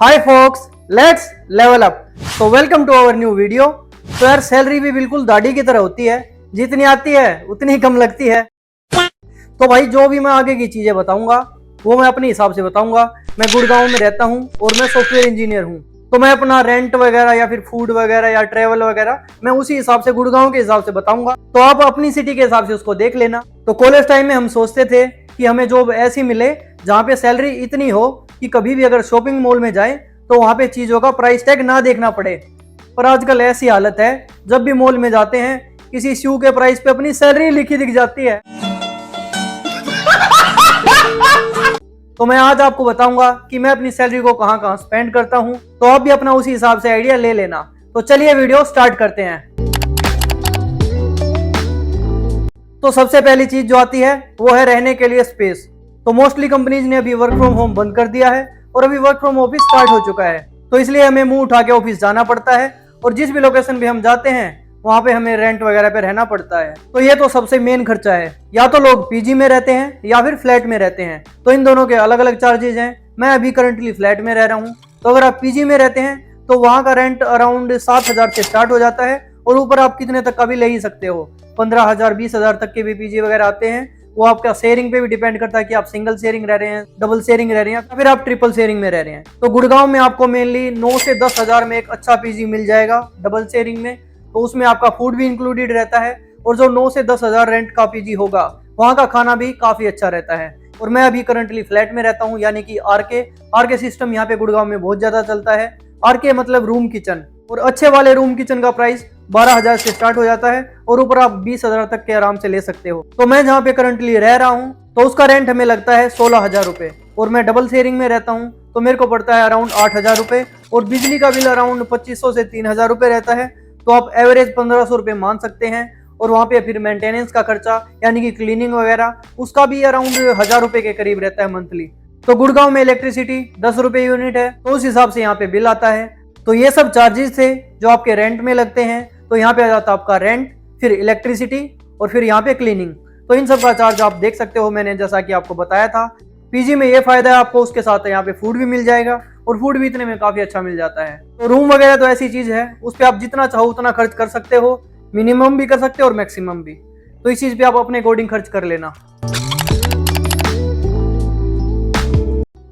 Hi folks, let's level up. तो welcome to our new video. तो यार salary भी बिल्कुल दाढ़ी की तरह होती है, जितनी आती है उतनी कम लगती है। तो भाई जो भी मैं आगे की चीजें बताऊंगा वो मैं अपने हिसाब से बताऊंगा। मैं गुड़गांव में रहता हूँ और मैं सॉफ्टवेयर इंजीनियर हूँ, तो मैं अपना रेंट वगैरह या फिर फूड वगैरह या ट्रेवल वगैरह मैं उसी हिसाब से गुड़गांव के हिसाब से बताऊंगा। तो आप अपनी सिटी के हिसाब से उसको देख लेना। तो कॉलेज टाइम में हम सोचते थे कि हमें जॉब ऐसी मिले जहाँ पे सैलरी इतनी हो कि कभी भी अगर शॉपिंग मॉल में जाए तो वहां पे चीजों का प्राइस टैग ना देखना पड़े। पर आजकल ऐसी हालत है, जब भी मॉल में जाते हैं किसी शू के प्राइस पे अपनी सैलरी लिखी दिख जाती है। तो मैं आज आपको बताऊंगा कि मैं अपनी सैलरी को कहां कहां स्पेंड करता हूं, तो आप भी अपना उसी हिसाब से आइडिया ले लेना। तो चलिए वीडियो स्टार्ट करते हैं। तो सबसे पहली चीज जो आती है वो है रहने के लिए स्पेस। तो मोस्टली कंपनीज ने अभी वर्क फ्रॉम होम बंद कर दिया है और अभी वर्क फ्रॉम ऑफिस स्टार्ट हो चुका है, तो इसलिए हमें मुंह उठा के ऑफिस जाना पड़ता है और जिस भी लोकेशन पे हम जाते हैं वहां पे हमें रेंट वगैरह पे रहना पड़ता है। तो ये तो सबसे मेन खर्चा है। या तो लोग पीजी में रहते हैं या फिर फ्लैट में रहते हैं, तो इन दोनों के अलग अलग चार्जेज हैं। मैं अभी करंटली फ्लैट में रह रहा हूँ। तो अगर आप पीजी में रहते हैं तो वहां का रेंट अराउंड 7,000 से स्टार्ट हो जाता है और ऊपर आप कितने तक का भी ले ही सकते हो। 15,000 20,000 तक के भी पीजी वगैरह आते हैं। वो आपका शेयरिंग पे भी डिपेंड करता है कि आप सिंगल शेयरिंग रह रहे हैं, डबल शेयरिंग रह रहे हैं या फिर आप ट्रिपल शेयरिंग में रह रहे हैं। तो गुड़गांव में आपको मेनली 9 से 10,000 में एक अच्छा पीजी मिल जाएगा डबल शेयरिंग में। तो उसमें आपका फूड भी इंक्लूडेड रहता है और जो 9 से 10,000 रेंट का पीजी होगा वहां का खाना भी काफी अच्छा रहता है। और मैं अभी करंटली फ्लैट में रहता हूँ, यानी कि आरके सिस्टम यहाँ पे गुड़गांव में बहुत ज्यादा चलता है। आरके मतलब रूम किचन, और अच्छे वाले रूम किचन का प्राइस 12,000 से स्टार्ट हो जाता है और ऊपर आप 20,000 तक के आराम से ले सकते हो। तो मैं जहाँ पे करंटली रह रहा हूँ तो उसका रेंट हमें लगता है 16,000 रुपए, और मैं डबल शेयरिंग में रहता हूँ तो मेरे को पड़ता है अराउंड 8,000 रुपए, और बिजली का बिल अराउंड 2,500 से 3,000 रुपए रहता है। तो आप एवरेज 1,500 रुपए मान सकते हैं। और वहाँ पे फिर मेंटेनेंस का खर्चा यानी कि क्लीनिंग वगैरह उसका भी अराउंड 1,000 रुपए के करीब रहता है मंथली। तो गुड़गांव में इलेक्ट्रिसिटी 10 रुपए यूनिट है, तो उस हिसाब से यहाँ पे बिल आता है। तो ये सब चार्जेस थे जो आपके रेंट में लगते हैं। तो यहाँ पे आ जाता है आपका रेंट, फिर इलेक्ट्रिसिटी और फिर यहाँ पे क्लीनिंग। तो इन सब का चार्ज आप देख सकते हो, मैंने जैसा कि आपको बताया था। पीजी में ये फायदा है आपको, उसके साथ यहाँ पे फूड भी मिल जाएगा और फूड भी इतने में काफी अच्छा मिल जाता है। तो रूम वगैरह तो ऐसी चीज है, उस पर आप जितना चाहो उतना खर्च कर सकते हो, मिनिमम भी कर सकते हो और मैक्सिमम भी। तो इस चीज पे आप अपने अकॉर्डिंग खर्च कर लेना।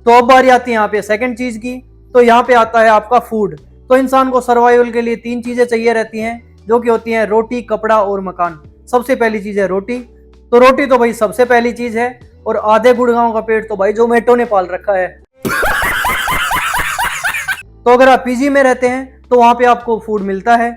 तो अब बारी आती है यहाँ पे सेकंड चीज की। तो यहाँ पे आता है आपका फूड। तो इंसान को सर्वाइवल के लिए 3 चीजें चाहिए रहती हैं, जो कि होती हैं रोटी, कपड़ा और मकान। सबसे पहली चीज है रोटी। तो रोटी तो भाई सबसे पहली चीज है, और आधे गुड़गांव का पेट तो भाई जोमेटो ने पाल रखा है। तो अगर आप पीजी में रहते हैं तो वहां पे आपको फूड मिलता है।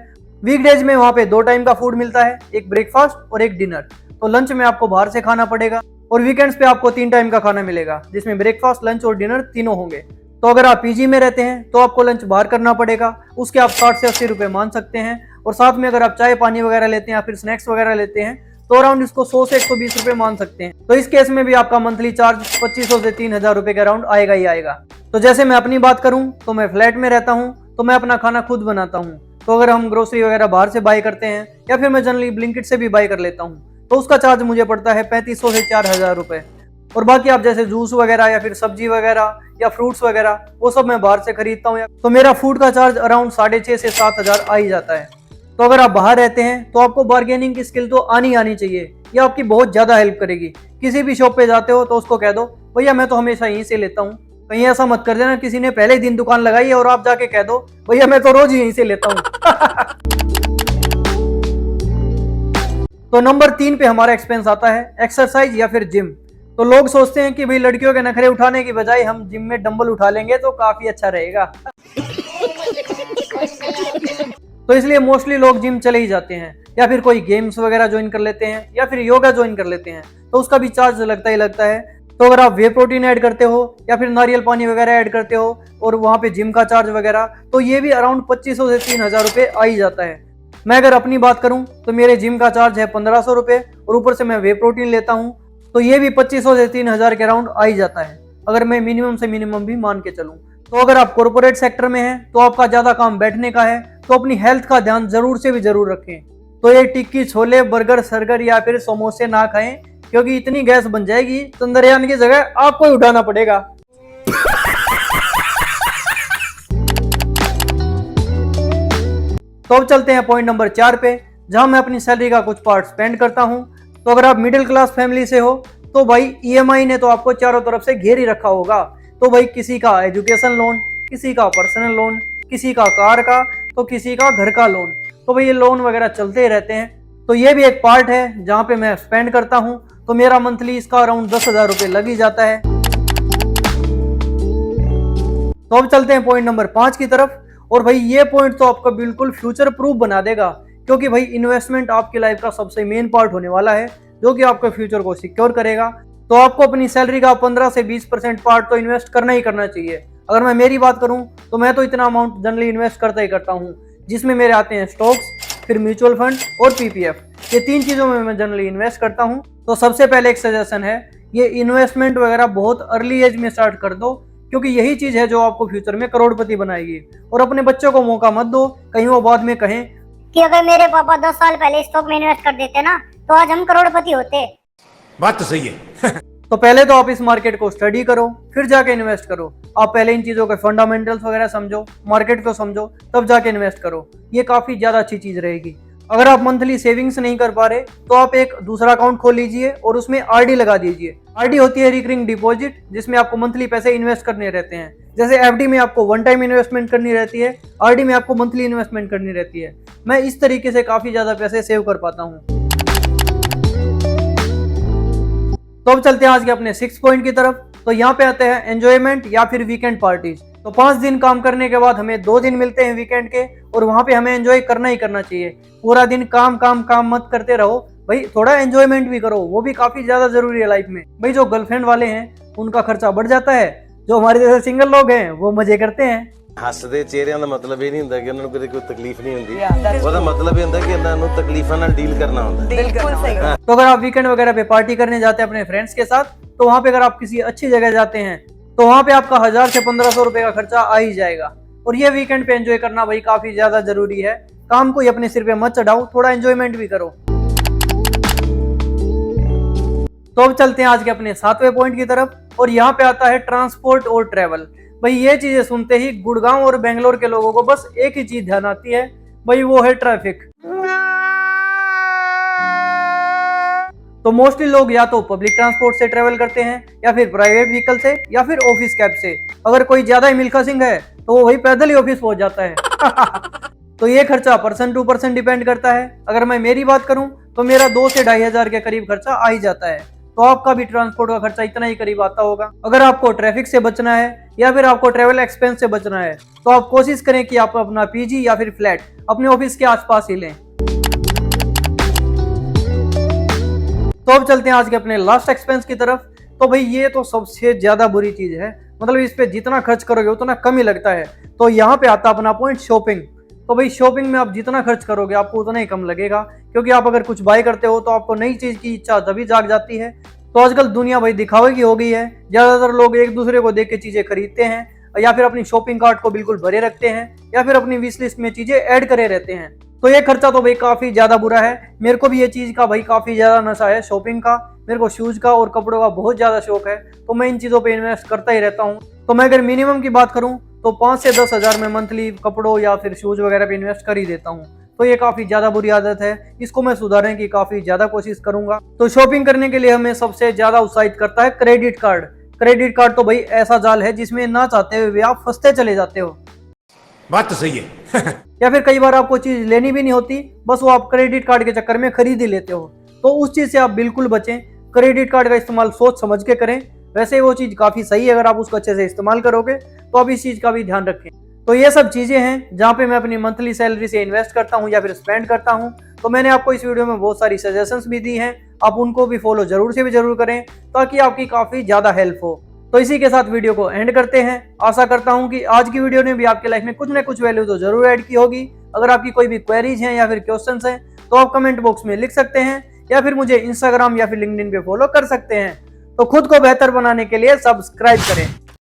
वीकडेज में वहां पे 2 टाइम का फूड मिलता है, एक ब्रेकफास्ट और एक डिनर। तो लंच में आपको बाहर से खाना पड़ेगा, और वीकेंड्स पे आपको 3 टाइम का खाना मिलेगा, जिसमें ब्रेकफास्ट, लंच और डिनर तीनों होंगे। तो अगर आप पीजी में रहते हैं तो आपको लंच बाहर करना पड़ेगा, उसके आप 60 से 80 रुपए मान सकते हैं। और साथ में अगर आप चाय पानी वगैरह लेते हैं या फिर स्नैक्स वगैरह लेते हैं तो अराउंड इसको 100 से 120 रुपए मान सकते हैं। तो इस केस में भी आपका मंथली चार्ज 2,500 से 3,000 रुपए के अराउंड आएगा ही आएगा। तो जैसे मैं अपनी बात करूं तो मैं फ्लैट में रहता हूं, तो मैं अपना खाना खुद बनाता हूं। तो अगर हम ग्रोसरी वगैरह बाहर से बाय करते हैं या फिर मैं जनरली ब्लिंकिट से भी बाय कर लेता हूँ, तो उसका चार्ज मुझे पड़ता है 3,500 से 4,000 रुपए। और बाकी आप जैसे जूस वगैरह या फिर सब्जी वगैरह या फ्रूट्स वगैरह वो सब मैं बाहर से खरीदता हूँ, तो मेरा फूड का चार्ज अराउंड 6,500 से 7,000 आ ही जाता है। तो अगर आप बाहर रहते हैं तो आपको बार्गेनिंग की स्किल तो आनी चाहिए, ये आपकी बहुत ज्यादा हेल्प करेगी। किसी भी शॉप पे जाते हो तो उसको कह दो भैया मैं तो हमेशा यहीं से लेता हूँ। कहीं ऐसा मत कर देना किसी ने पहले ही दिन दुकान लगाई है और आप जाके कह दो भैया मैं तो रोज यहीं से लेता हूँ। तो नंबर 3 पे हमारा एक्सपेंस आता है एक्सरसाइज या फिर जिम। तो लोग सोचते हैं कि भाई लड़कियों के नखरे उठाने की बजाय हम जिम में डंबल उठा लेंगे तो काफी अच्छा रहेगा। तो इसलिए मोस्टली लोग जिम चले ही जाते हैं, या फिर कोई गेम्स वगैरह ज्वाइन कर लेते हैं या फिर योगा ज्वाइन कर लेते हैं, तो उसका भी चार्ज लगता ही लगता है। तो अगर आप वे प्रोटीन ऐड करते हो या फिर नारियल पानी वगैरह ऐड करते हो और वहां पे जिम का चार्ज वगैरह, तो ये भी अराउंड 2,500 से 3,000 रुपए आ ही जाता है। मैं अगर अपनी बात करूं तो मेरे जिम का चार्ज है 1,500 रुपए, और ऊपर से मैं वे प्रोटीन लेता हूं, तो ये भी 2,500 से 3,000 के अराउंड आ ही जाता है, अगर मैं मिनिमम से मिनिमम भी मान के चलूं। तो अगर आप कॉर्पोरेट सेक्टर में हैं तो आपका ज्यादा काम बैठने का है, तो अपनी हेल्थ का ध्यान जरूर से भी जरूर रखें। तो ये टिक्की, छोले, बर्गर, सर्गर या फिर समोसे ना खाएं, क्योंकि इतनी गैस बन जाएगी चंद्रयान की जगह आपको ही उठाना पड़ेगा। तो अब चलते हैं पॉइंट नंबर 4 पे, जहां मैं अपनी सैलरी का कुछ पार्ट स्पेंड करता हूं। तो अगर आप मिडिल क्लास फैमिली से हो तो भाई ईएमआई ने तो आपको चारों तरफ से घेर ही रखा होगा। तो भाई किसी का एजुकेशन लोन, किसी का पर्सनल लोन, किसी का कार का, तो किसी का घर का लोन। तो भाई ये लोन वगैरह चलते ही रहते हैं। तो ये भी एक पार्ट है जहां पे मैं स्पेंड करता हूं। तो मेरा मंथली इसका अराउंड 10,000 रुपये लग ही जाता है। तो अब चलते हैं पॉइंट नंबर 5 की तरफ। और भाई ये पॉइंट तो आपका बिल्कुल फ्यूचर प्रूफ बना देगा, क्योंकि भाई इन्वेस्टमेंट आपकी लाइफ का सबसे मेन पार्ट होने वाला है, जो कि आपके फ्यूचर को सिक्योर करेगा। तो आपको अपनी सैलरी का 15 से 20% पार्ट तो इन्वेस्ट करना ही करना चाहिए। अगर मैं मेरी बात करूं तो मैं तो इतना अमाउंट जनरली इन्वेस्ट करता ही करता हूं, जिसमें मेरे आते हैं स्टॉक्स, फिर म्यूचुअल फंड और पीपीएफ। ये 3 चीजों में मैं जनरली इन्वेस्ट करता हूं। तो सबसे पहले एक सजेशन है, ये इन्वेस्टमेंट वगैरह बहुत अर्ली एज में स्टार्ट कर दो, क्योंकि यही चीज है जो आपको फ्यूचर में करोड़पति बनाएगी। और अपने बच्चों को मौका मत दो कहीं वो बाद में कहें कि अगर मेरे पापा 10 साल पहले स्टॉक में इन्वेस्ट कर देते ना, तो आज हम करोड़पति होते। बात तो सही है। तो पहले तो आप इस मार्केट को स्टडी करो, फिर जाके इन्वेस्ट करो। आप पहले इन चीजों के फंडामेंटल्स वगैरह समझो, मार्केट को समझो, तब जाके इन्वेस्ट करो। ये काफी ज्यादा अच्छी चीज रहेगी। अगर आप मंथली सेविंग्स नहीं कर पा रहे तो आप एक दूसरा अकाउंट खोल लीजिए और उसमें आरडी लगा दीजिए। आरडी होती है रिकरिंग डिपॉजिट, जिसमें आपको मंथली पैसे इन्वेस्ट करने रहते हैं। जैसे एफडी में आपको वन टाइम इन्वेस्टमेंट करनी रहती है, आरडी में आपको मंथली इन्वेस्टमेंट करनी रहती है। मैं इस तरीके से काफी ज्यादा पैसे सेव कर पाता हूँ। तो अब चलते हैं आज के अपने 6 पॉइंट की तरफ। तो यहाँ पे आते हैं एंजॉयमेंट या फिर वीकेंड पार्टीज। तो 5 दिन काम करने के बाद हमें 2 दिन मिलते हैं वीकेंड के, और वहां पे हमें एंजॉय करना ही करना चाहिए। पूरा दिन काम काम काम मत करते रहो भाई, थोड़ा एंजॉयमेंट भी करो, वो भी काफी ज्यादा जरूरी है लाइफ में। भाई जो गर्लफ्रेंड वाले हैं उनका खर्चा बढ़ जाता है, जो हमारे जैसे सिंगल लोग हैं वो मजे करते हैं। ਹੱਸਦੇ ਚਿਹਰਿਆਂ ਦਾ ਮਤਲਬ ਇਹ ਨਹੀਂ ਹੁੰਦਾ ਕਿ ਉਹਨਾਂ ਨੂੰ ਕਦੇ ਕੋਈ ਤਕਲੀਫ ਨਹੀਂ ਹੁੰਦੀ। ਉਹਦਾ ਮਤਲਬ ਇਹ ਹੁੰਦਾ ਕਿ ਇਹਨਾਂ ਨੂੰ ਤਕਲੀਫਾਂ ਨਾਲ ਡੀਲ करना ਹੁੰਦਾ। बिल्कुल सही। तो अगर आप वीकेंड वगैरह पे पार्टी करने जाते हैं अपने फ्रेंड्स के साथ, तो वहां पे अगर आप किसी अच्छी जगह जाते हैं तो वहां पे आपका 1000 से 1500 रुपए का खर्चा आ ही जाएगा। और ये वीकेंड पे एंजॉय करना भाई काफी ज्यादा जरूरी है। काम को ही अपने सिर पे मत चढ़ाओ, थोड़ा एंजॉयमेंट भी करो। तो अब चलते हैं आज के अपने 7वें पॉइंट की तरफ। और यहाँ पे आता है ट्रांसपोर्ट और ट्रेवल। भाई ये चीजें सुनते ही गुड़गांव और बेंगलोर के लोगों को बस एक ही चीज ध्यान आती है, भाई वो है ट्रैफिक। तो मोस्टली लोग या तो पब्लिक ट्रांसपोर्ट से ट्रेवल करते हैं, या फिर प्राइवेट व्हीकल से, या फिर ऑफिस कैब से। अगर कोई ज्यादा ही मिल्खा सिंह है तो वो वही पैदल ही ऑफिस पहुंच जाता है। तो ये खर्चा पर्सन टू पर्सन डिपेंड करता है। अगर मैं मेरी बात करूं तो मेरा 2 से 2500 के करीब खर्चा आ ही जाता है। तो आपका भी ट्रांसपोर्ट का खर्चा इतना ही करीब आता होगा। अगर आपको ट्रैफिक से बचना है या फिर आपको ट्रेवल एक्सपेंस से बचना है, तो आप कोशिश करें कि आप अपना पीजी या फिर फ्लैट अपने ऑफिस के आसपास ही लें। तो अब चलते हैं आज के अपने लास्ट एक्सपेंस की तरफ। तो भाई ये तो सबसे ज्यादा बुरी चीज है, मतलब इस पे जितना खर्च करोगे उतना कम ही लगता है। तो यहाँ पे आता अपना पॉइंट शॉपिंग। तो भाई शॉपिंग में आप जितना खर्च करोगे आपको उतना ही कम लगेगा, क्योंकि आप अगर कुछ बाय करते हो तो आपको नई चीज की इच्छा तभी जाग जाती है। तो आजकल दुनिया भाई दिखावे की हो गई है। ज्यादातर लोग एक दूसरे को देख के चीजें खरीदते हैं, या फिर अपनी शॉपिंग कार्ट को बिल्कुल भरे रखते हैं, या फिर अपनी विश लिस्ट में चीजें ऐड करे रहते हैं। तो ये खर्चा तो भाई काफी ज्यादा बुरा है। मेरे को भी ये चीज का भाई काफी ज्यादा नशा है शॉपिंग का। मेरे को शूज का और कपड़ों का बहुत ज्यादा शौक है, तो मैं इन चीजों पे इन्वेस्ट करता ही रहता हूँ। तो मैं अगर मिनिमम की बात करूँ तो 5 से 10 हजार में मंथली कपड़ों या फिर शूज वगैरह पे इन्वेस्ट कर ही देता हूँ। तो ये काफी ज्यादा बुरी आदत है, इसको मैं सुधारने की काफी ज्यादा कोशिश करूंगा। तो शॉपिंग करने के लिए हमें सबसे ज्यादा उत्साहित करता है क्रेडिट कार्ड। क्रेडिट कार्ड तो भाई ऐसा जाल है जिसमें ना चाहते हुए भी आप फंसते चले जाते हो। बात तो सही है। या फिर कई बार आपको चीज लेनी भी नहीं होती, बस वो आप क्रेडिट कार्ड के चक्कर में खरीद ही लेते हो। तो उस चीज से आप बिल्कुल बचें। क्रेडिट कार्ड का इस्तेमाल सोच समझ के करें। वैसे वो चीज काफी सही है, अगर आप उसको अच्छे से इस्तेमाल करोगे तो आप इस चीज का भी ध्यान रखें। तो ये सब चीजें हैं जहाँ पे मैं अपनी मंथली सैलरी से इन्वेस्ट करता हूँ या फिर स्पेंड करता हूँ। तो मैंने आपको इस वीडियो में बहुत सारी सजेशंस भी दी हैं, आप उनको भी फॉलो जरूर से भी जरूर करें, ताकि आपकी काफी ज्यादा हेल्प हो। तो इसी के साथ वीडियो को एंड करते हैं। आशा करता हूँ कि आज की वीडियो ने भी आपकी लाइफ में कुछ ना कुछ वैल्यू तो जरूर ऐड की होगी। अगर आपकी कोई भी क्वेरीज हैं या फिर क्वेश्चंस हैं तो आप कमेंट बॉक्स में लिख सकते हैं, या फिर मुझे इंस्टाग्राम या फिर लिंक्डइन पे फॉलो कर सकते हैं। तो खुद को बेहतर बनाने के लिए सब्सक्राइब करें।